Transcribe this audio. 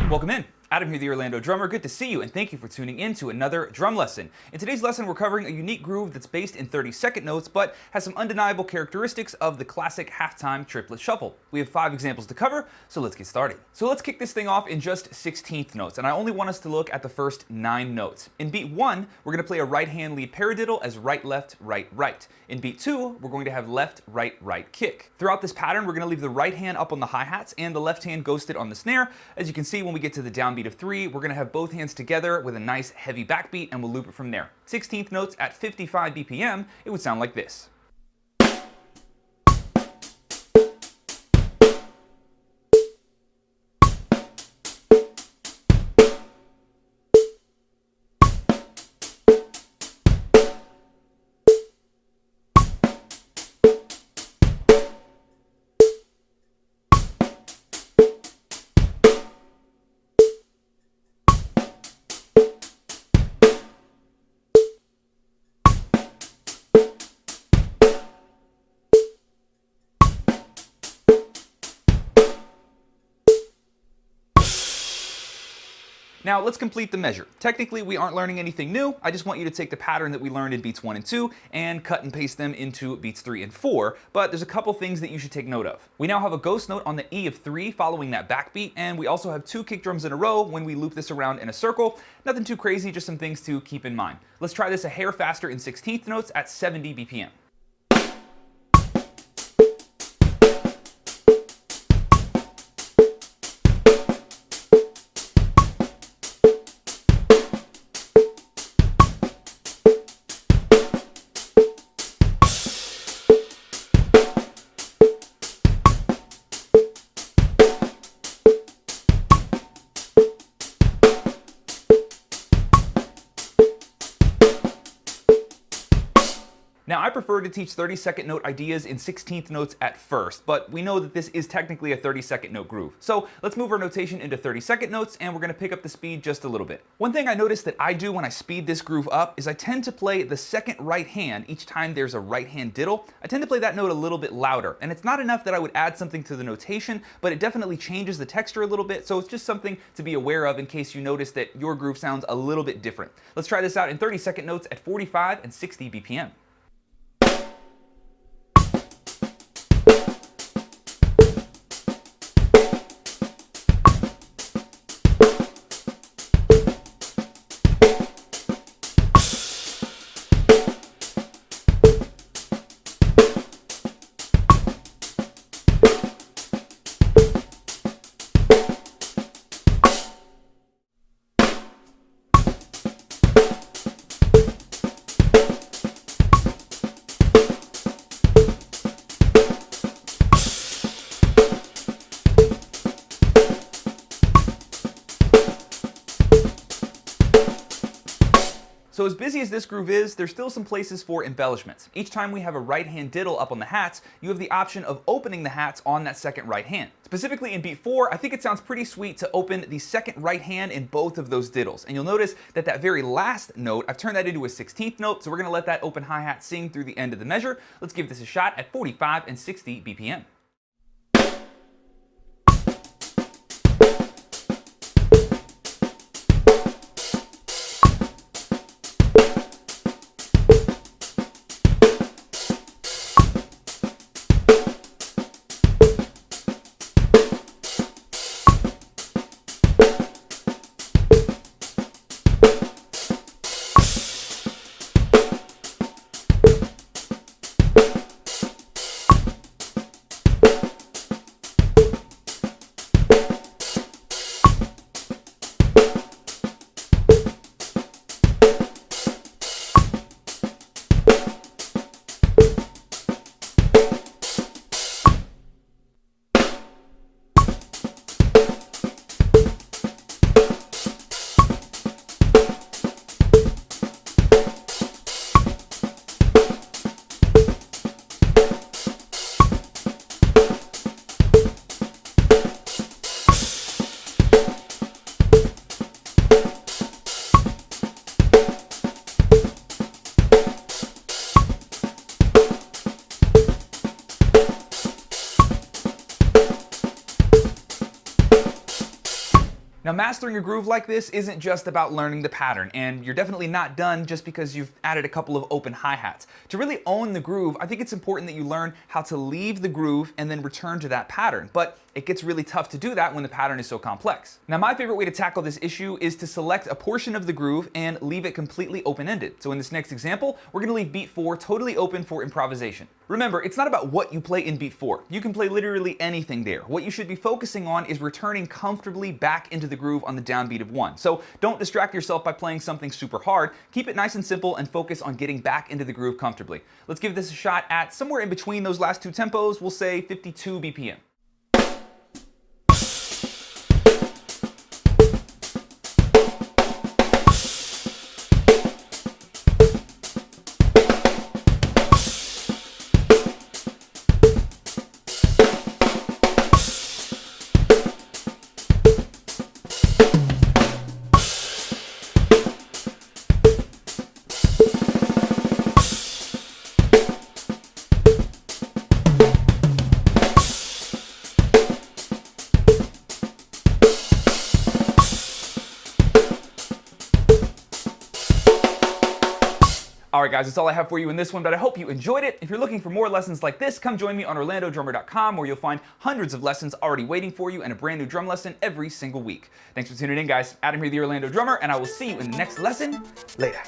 Welcome in. Adam here, the Orlando drummer. Good to see you, and thank you for tuning in to another drum lesson. In today's lesson, we're covering a unique groove that's based in 30-second notes, but has some undeniable characteristics of the classic halftime triplet shuffle. We have 5 examples to cover, so let's get started. So let's kick this thing off in just 16th notes, and I only want us to look at the first 9 notes. In beat 1, we're going to play a right-hand lead paradiddle as right-left, right-right. In beat 2, we're going to have left-right-right kick. Throughout this pattern, we're going to leave the right hand up on the hi-hats and the left hand ghosted on the snare. As you can see, when we get to the downbeat of 3, we're going to have both hands together with a nice heavy backbeat, and we'll loop it from there. 16th notes at 55 BPM, it would sound like this. Now let's complete the measure. Technically, we aren't learning anything new. I just want you to take the pattern that we learned in beats 1 and 2 and cut and paste them into beats 3 and 4, but there's a couple things that you should take note of. We now have a ghost note on the E of 3 following that backbeat, and we also have 2 kick drums in a row when we loop this around in a circle. Nothing too crazy, just some things to keep in mind. Let's try this a hair faster in 16th notes at 70 BPM. Now, I prefer to teach 30-second note ideas in 16th notes at first, but we know that this is technically a 30-second note groove. So let's move our notation into 30-second notes, and we're going to pick up the speed just a little bit. One thing I notice that I do when I speed this groove up is I tend to play the second right hand each time there's a right hand diddle. I tend to play that note a little bit louder, and it's not enough that I would add something to the notation, but it definitely changes the texture a little bit, so it's just something to be aware of in case you notice that your groove sounds a little bit different. Let's try this out in 30-second notes at 45 and 60 BPM. So as busy as this groove is, there's still some places for embellishments. Each time we have a right hand diddle up on the hats, you have the option of opening the hats on that second right hand. Specifically in beat 4, I think it sounds pretty sweet to open the second right hand in both of those diddles. And you'll notice that that very last note, I've turned that into a 16th note, so we're gonna let that open hi-hat sing through the end of the measure. Let's give this a shot at 45 and 60 BPM. Now, mastering a groove like this isn't just about learning the pattern, and you're definitely not done just because you've added a couple of open hi-hats. To really own the groove, I think it's important that you learn how to leave the groove and then return to that pattern, but it gets really tough to do that when the pattern is so complex. Now, my favorite way to tackle this issue is to select a portion of the groove and leave it completely open-ended. So in this next example, we're gonna leave beat 4 totally open for improvisation. Remember, it's not about what you play in beat 4. You can play literally anything there. What you should be focusing on is returning comfortably back into the groove on the downbeat of 1. So don't distract yourself by playing something super hard. Keep it nice and simple and focus on getting back into the groove comfortably. Let's give this a shot at somewhere in between those last two tempos. We'll say 52 BPM. Alright guys, that's all I have for you in this one, but I hope you enjoyed it. If you're looking for more lessons like this, come join me on OrlandoDrummer.com, where you'll find hundreds of lessons already waiting for you and a brand new drum lesson every single week. Thanks for tuning in, guys. Adam here, the Orlando Drummer, and I will see you in the next lesson. Later.